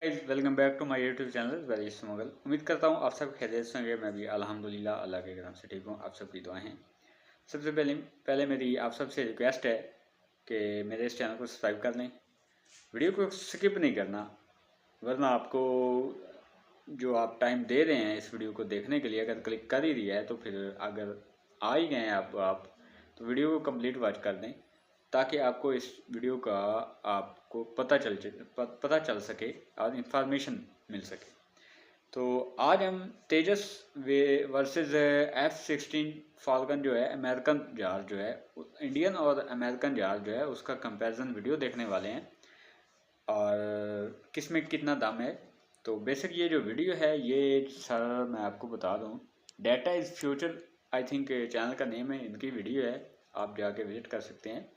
Welcome back to my YouTube channel very smuggle. उम्मीद करता हूँ आप सब खैरियत से होंगे। मैं भी अल्हम्दुलिल्लाह अल्लाह के करम से ठीक हूँ। आप सबकी दुआएं हैं। सबसे पहले मेरी आप सबसे रिक्वेस्ट है कि मेरे इस चैनल को सब्सक्राइब कर लें, वीडियो को स्किप नहीं करना, वरना आपको जो आप टाइम दे रहे हैं इस वीडियो को देखने के लिए अगर क्लिक कर ही दिया है तो फिर अगर आ ही गए हैं आप तो वीडियो को कंप्लीट वॉच कर दें, ताकि आपको इस वीडियो का आपको पता चल सके और इन्फॉर्मेशन मिल सके। तो आज हम तेजस वे वर्सेस F16 फाल्कन जो है अमेरिकन जहाज जो है, इंडियन और अमेरिकन जहाज जो है उसका कंपैरिजन वीडियो देखने वाले हैं और किस में कितना दाम है। तो बेसिक ये जो वीडियो है ये सर मैं आपको बता दूं, data is future I think channel का नेम है, इनकी वीडियो है, आप जाके विजिट कर सकते हैं।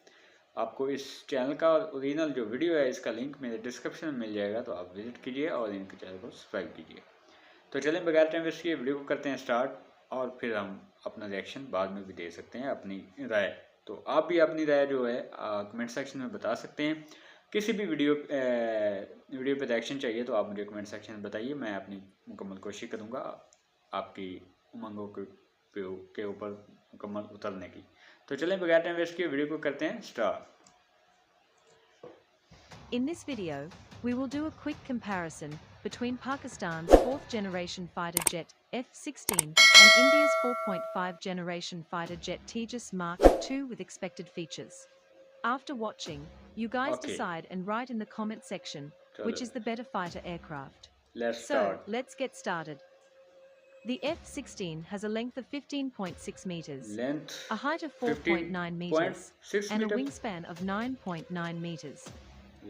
आपको इस चैनल का ओरिजिनल जो वीडियो है इसका लिंक मेरे डिस्क्रिप्शन में मिल जाएगा, तो आप विजिट कीजिए और इनके चैनल को सब्सक्राइब कीजिए। तो चलें बगैर टाइम वेस्ट किए वीडियो को करते हैं स्टार्ट, और फिर हम अपना रिएक्शन बाद में भी दे सकते हैं, अपनी राय। तो आप भी अपनी राय जो है कमेंट सेक्शन में बता सकते हैं। किसी भी वीडियो पे रिएक्शन चाहिए तो आप मुझे कमेंट सेक्शन में बताइए, मैं अपनी मुकम्मल कोशिश करूँगा आपकी उमंगों के ऊपर मुकम्मल उतरने की। तो चलें बगैर टाइम वेस्ट किए वीडियो को करते हैं start. In this video, we will do a quick comparison between Pakistan's 4th generation fighter jet F16 and India's 4.5 generation fighter jet Tejas Mark II with expected features. After watching, you guys decide and write in the comment section which is the better fighter aircraft. Let's get started. The F16 has a length of 15.6 meters, a height of 4.9 meters, and a wingspan of 9.9 meters.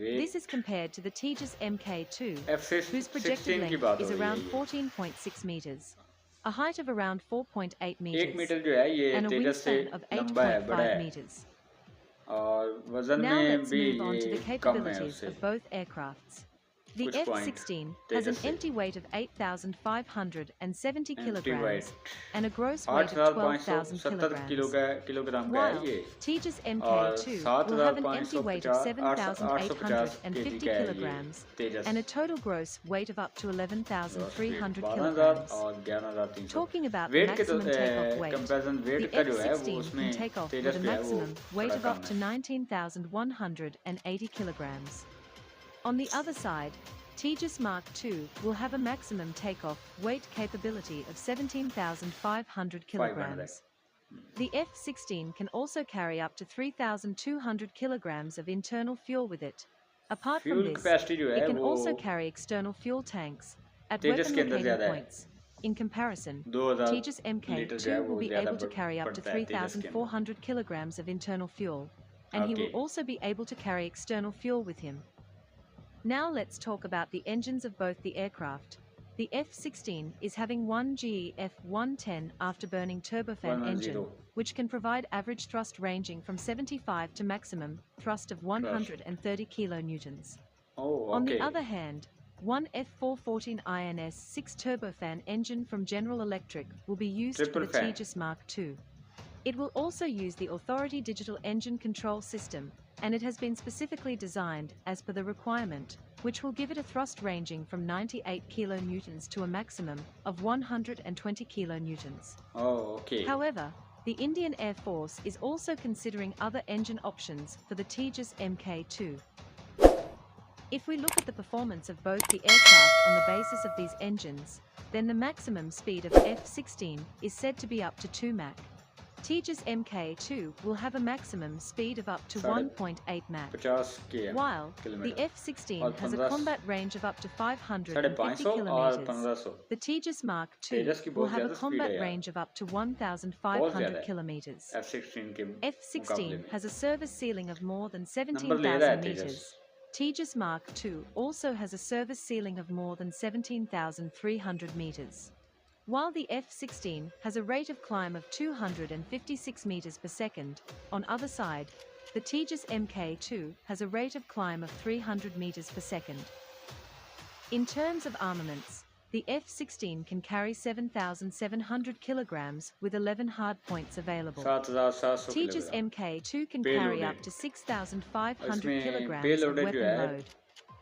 This is compared to the Tejas MK2, whose projected length is around 14.6 meters, a height of around 4.8 meters, and a wingspan of 8.5 meters. Now let's move on to the capabilities of both aircrafts. The F16 has an empty weight of 8,570 kilograms and a gross weight of 12,000 kilograms, while Tejas MK2 will have an empty weight of 7,850 kilograms and a total gross weight of up to 11,300 kilograms. Talking about the maximum takeoff weight, the F16 can take off with a maximum weight of up to 19,180 kilograms. On the other side, Tejas Mark II will have a maximum takeoff weight capability of 17,500 kilograms. The F16 can also carry up to 3,200 kilograms of internal fuel with it. Apart from this, it can also carry external fuel tanks at weapon locating points. In comparison, Tejas MK2 will be able to carry up to 3,400 kilograms of internal fuel, and he will also be able to carry external fuel with him. Now let's talk about the engines of both the aircraft. The F16 is having one GE F110 afterburning turbofan engine, which can provide average thrust ranging from 75 to maximum thrust of 130 kilonewtons. On the other hand, one F414 INS-6 turbofan engine from General Electric will be used for the Tejas Mark II. It will also use the Authority Digital Engine Control System, and it has been specifically designed as per the requirement, which will give it a thrust ranging from 98 kilonewtons to a maximum of 120 kilonewtons. However, the Indian Air Force is also considering other engine options for the Tejas MK2. If we look at the performance of both the aircraft on the basis of these engines, then the maximum speed of F16 is said to be up to 2 Mach. Tejas MK2 will have a maximum speed of up to 1.8 Mach, while the F16 has a combat range of up to 550 kilometers. The Tejas Mark II will have a combat range of up to 1,500 kilometers. F16 has a service ceiling of more than 17,000 meters. Tejas Mark II also has a service ceiling of more than 17,300 meters. While the F16 has a rate of climb of 256 meters per second, on other side, the Tejas MK2 has a rate of climb of 300 meters per second. In terms of armaments, the F16 can carry 7,700 kilograms with 11 hardpoints available. Tejas MK2 can carry up to 6,500 kilograms of weapon load.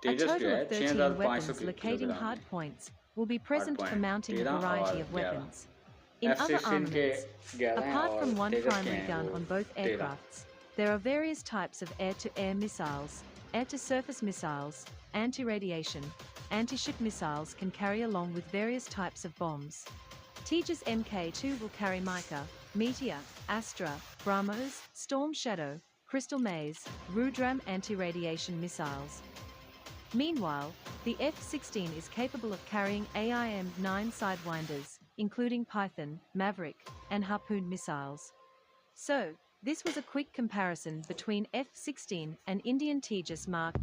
तेजस जो total है of 13 6500 weapons locating kilogram hard है, points will be present for mounting a 13 variety और of 11। weapons. In other F16 के armaments, 11 हैं apart from और one तेजस के primary हैं gun वो on both 13। aircrafts, there are various types of air-to-air missiles, air-to-surface missiles, anti-radiation, anti-ship missiles can carry along with various types of bombs. Tejas MK2 will carry Mica, Meteor, Astra, BrahMos, Storm Shadow, Crystal Maze, Rudram anti-radiation missiles. Meanwhile, the F-16 is capable of carrying AIM-9 sidewinders, including Python, Maverick, and Harpoon missiles. So, this was a quick comparison between F-16 and Indian Tejas Mark.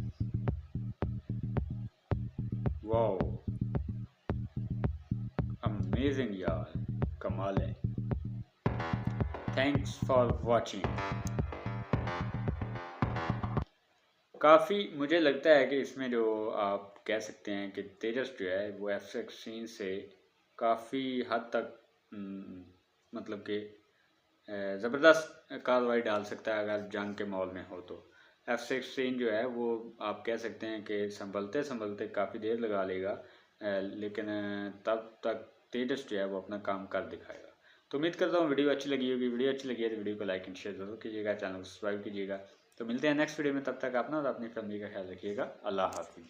Wow, amazing यार, कमाल है। Thanks for watching. काफ़ी मुझे लगता है कि इसमें जो आप कह सकते हैं कि तेजस जो है वो F16 से काफ़ी हद तक मतलब कि ज़बरदस्त कार्रवाई डाल सकता है अगर जंग के माहौल में हो तो। F16 जो है वो आप कह सकते हैं कि संभलते संभलते काफ़ी देर लगा लेगा, लेकिन तब तक तेजस जो है वो अपना काम कर दिखाएगा। तो उम्मीद करता हूँ वीडियो अच्छी लगी होगी। वीडियो अच्छी लगी है तो वीडियो को लाइक एंड शेयर ज़रूर कीजिएगा, चैनल को सब्सक्राइब कीजिएगा। तो मिलते हैं नेक्स्ट वीडियो में, तब तक अपना और अपनी फैमिली का ख्याल रखिएगा। अल्लाह हाफिज़।